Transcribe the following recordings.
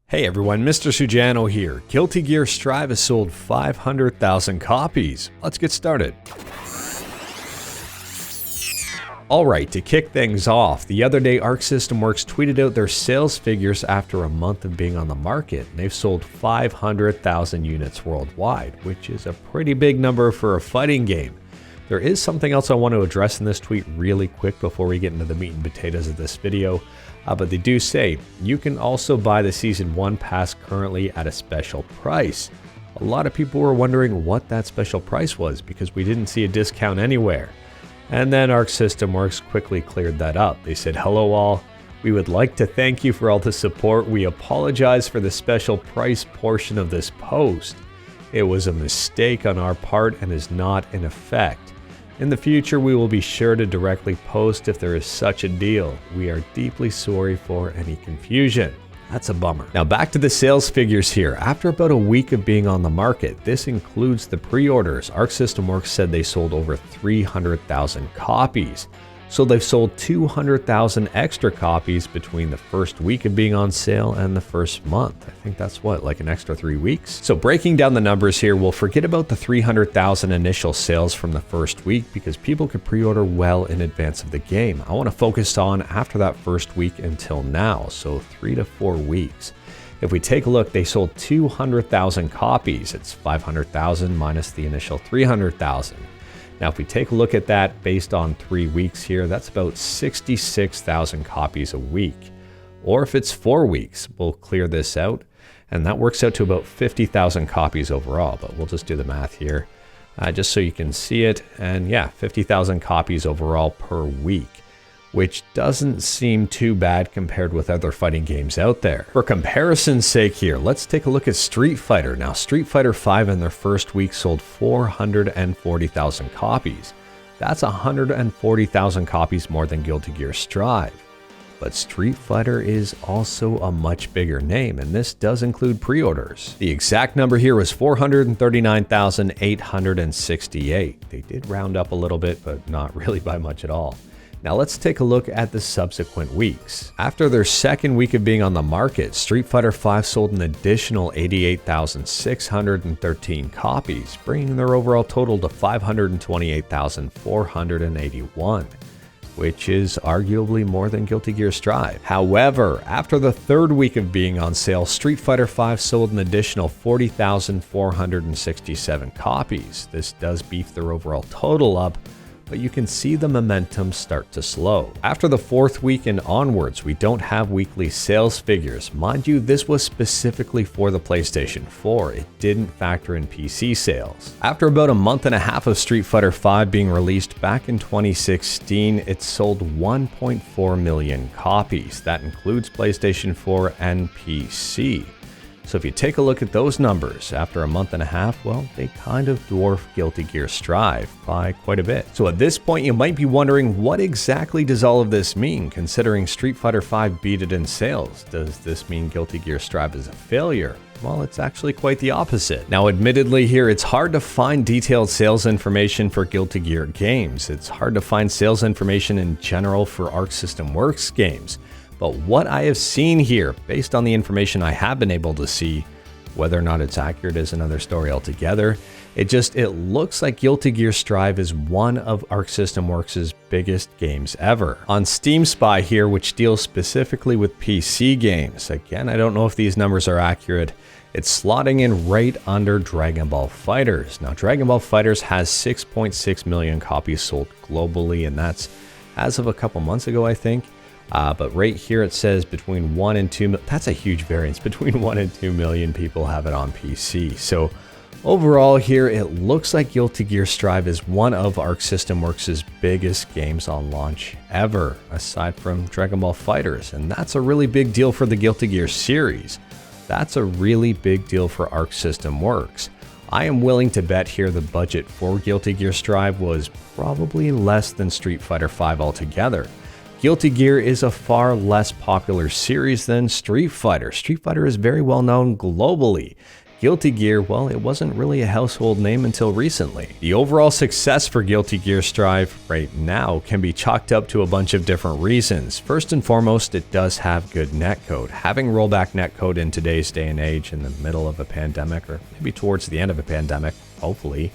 Hey everyone, Mr. Sujano here. Guilty Gear Strive has sold 500,000 copies. Let's get started. Alright, to kick things off, the other day Arc System Works tweeted out their sales figures after a month of being on the market. They've sold 500,000 units worldwide, which is a pretty big number for a fighting game. There is something else I want to address in this tweet really quick before we get into the meat and potatoes of this video. But they do say you can also buy the Season 1 pass currently at a special price. A lot of people were wondering what that special price was because we didn't see a discount anywhere. And then Arc System Works quickly cleared that up. They said, "Hello all, we would like to thank you for all the support. We apologize for the special price portion of this post. It was a mistake on our part and is not in effect. In the future, we will be sure to directly post if there is such a deal. We are deeply sorry for any confusion." That's a bummer. Now back to the sales figures here. After about a week of being on the market, this includes the pre-orders. Arc System Works said they sold over 300,000 copies. So they've sold 200,000 extra copies between the first week of being on sale and the first month. I think that's what, like an extra 3 weeks? So breaking down the numbers here, we'll forget about the 300,000 initial sales from the first week because people could pre-order well in advance of the game. I want to focus on after that first week until now, so 3 to 4 weeks. If we take a look, they sold 200,000 copies. It's 500,000 minus the initial 300,000. Now, if we take a look at that based on 3 weeks here, that's about 66,000 copies a week. Or if it's 4 weeks, we'll clear this out, and that works out to about 50,000 copies overall, but we'll just do the math here just so you can see it. And yeah, 50,000 copies overall per week, which doesn't seem too bad compared with other fighting games out there. For comparison's sake here, let's take a look at Street Fighter. Now, Street Fighter V in their first week sold 440,000 copies. That's 140,000 copies more than Guilty Gear Strive. But Street Fighter is also a much bigger name, and this does include pre-orders. The exact number here was 439,868. They did round up a little bit, but not really by much at all. Now let's take a look at the subsequent weeks. After their second week of being on the market, Street Fighter V sold an additional 88,613 copies, bringing their overall total to 528,481, which is arguably more than Guilty Gear Strive. However, after the third week of being on sale, Street Fighter V sold an additional 40,467 copies. This does beef their overall total up, but you can see the momentum start to slow. After the fourth week and onwards, we don't have weekly sales figures. Mind you, this was specifically for the PlayStation 4. It didn't factor in PC sales. After about a month and a half of Street Fighter V being released back in 2016, it sold 1.4 million copies. That includes PlayStation 4 and PC. So if you take a look at those numbers after a month and a half, well, they kind of dwarf Guilty Gear Strive by quite a bit. So at this point, you might be wondering, what exactly does all of this mean, considering Street Fighter V beat it in sales? Does this mean Guilty Gear Strive is a failure? Well, it's actually quite the opposite. Now, admittedly here, it's hard to find detailed sales information for Guilty Gear games. It's hard to find sales information in general for Arc System Works games. But what I have seen here, based on the information I have been able to see, whether or not it's accurate is another story altogether, it looks like Guilty Gear Strive is one of Arc System Works' biggest games ever. On Steam Spy here, which deals specifically with PC games, again, I don't know if these numbers are accurate, it's slotting in right under Dragon Ball FighterZ. Now, Dragon Ball FighterZ has 6.6 million copies sold globally, and that's as of a couple months ago, I think. But right here it says between 1 and 2 million. That's a huge variance. Between 1 and 2 million people have it on PC. So overall here, it looks like Guilty Gear Strive is one of Arc System Works' biggest games on launch ever, aside from Dragon Ball FighterZ. And that's a really big deal for the Guilty Gear series. That's a really big deal for Arc System Works. I am willing to bet here the budget for Guilty Gear Strive was probably less than Street Fighter V altogether. Guilty Gear is a far less popular series than Street Fighter. Street Fighter is very well known globally. Guilty Gear, well, it wasn't really a household name until recently. The overall success for GGStrive right now can be chalked up to a bunch of different reasons. First and foremost, it does have good netcode. Having rollback netcode in today's day and age, in the middle of a pandemic, or maybe towards the end of a pandemic, hopefully,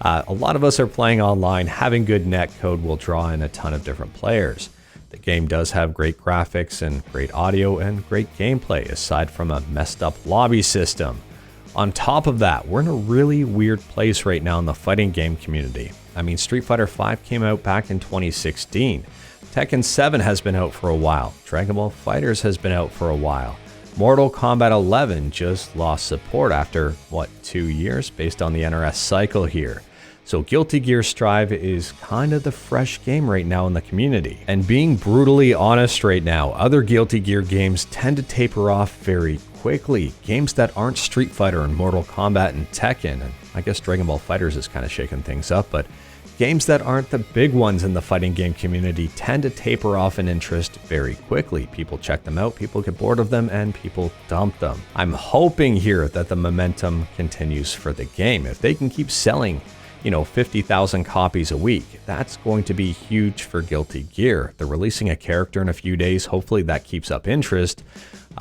a lot of us are playing online. Having good netcode will draw in a ton of different players. The game does have great graphics and great audio and great gameplay, aside from a messed up lobby system. On top of that, we're in a really weird place right now in the fighting game community. I mean, Street Fighter V came out back in 2016. Tekken 7 has been out for a while. Dragon Ball FighterZ has been out for a while. Mortal Kombat 11 just lost support after, 2 years based on the NRS cycle here. So GGStrive is kind of the fresh game right now in the community. And being brutally honest right now, other Guilty Gear games tend to taper off very quickly. Games that aren't Street Fighter and Mortal Kombat and Tekken, and I guess Dragon Ball FighterZ is kind of shaking things up, but games that aren't the big ones in the fighting game community tend to taper off in interest very quickly. People check them out, people get bored of them, and people dump them. I'm hoping here that the momentum continues for the game. If they can keep selling 50,000 copies a week, that's going to be huge for Guilty Gear. They're releasing a character in a few days. Hopefully that keeps up interest.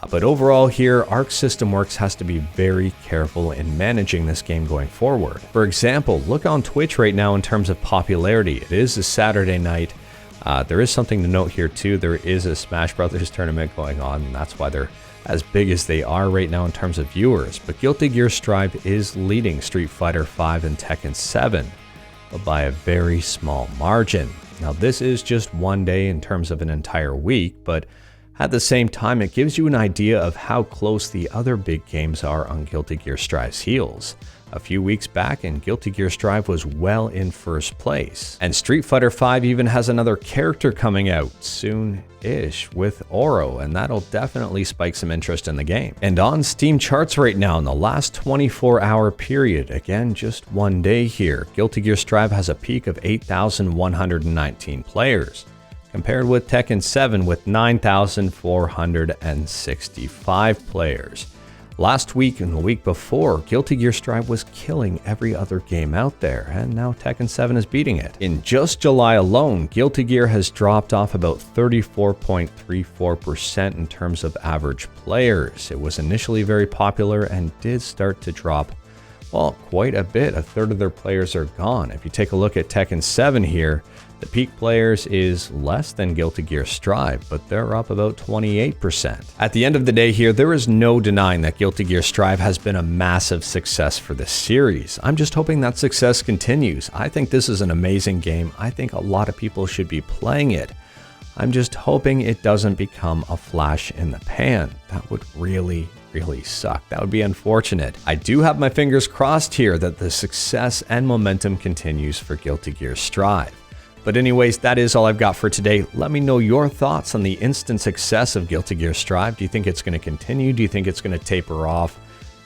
But overall here, Arc System Works has to be very careful in managing this game going forward. For example, look on Twitch right now in terms of popularity. It is a Saturday night. There is something to note here too. There is a Smash Brothers tournament going on, and that's why they're as big as they are right now in terms of viewers. But GGStrive is leading Street Fighter V and Tekken 7, but by a very small margin. Now this is just one day in terms of an entire week, but at the same time, it gives you an idea of how close the other big games are on GGStrive's heels. A few weeks back, and GGStrive was well in first place. And Street Fighter V even has another character coming out soon-ish with Oro, and that'll definitely spike some interest in the game. And on Steam charts right now, in the last 24-hour period, again, just one day here, GGStrive has a peak of 8,119 players, compared with Tekken 7 with 9,465 players. Last week and the week before, GGStrive was killing every other game out there, and now Tekken 7 is beating it. In just July alone, Guilty Gear has dropped off about 34.34% in terms of average players. It was initially very popular and did start to drop, well, quite a bit. A third of their players are gone. If you take a look at Tekken 7 here, the peak players is less than GGStrive, but they're up about 28%. At the end of the day here, there is no denying that GGStrive has been a massive success for this series. I'm just hoping that success continues. I think this is an amazing game. I think a lot of people should be playing it. I'm just hoping it doesn't become a flash in the pan. That would really suck. That would be unfortunate. I do have my fingers crossed here that the success and momentum continues for GGStrive. But anyways, that is all I've got for today. Let me know your thoughts on the instant success of GGStrive. Do you think it's going to continue? Do you think it's going to taper off?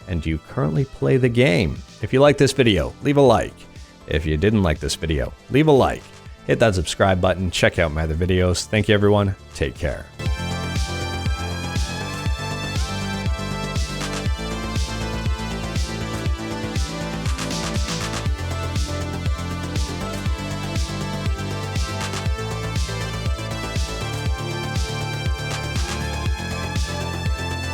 And do you currently play the game? If you like this video, leave a like. If you didn't like this video, leave a like. Hit that subscribe button. Check out my other videos. Thank you, everyone. Take care.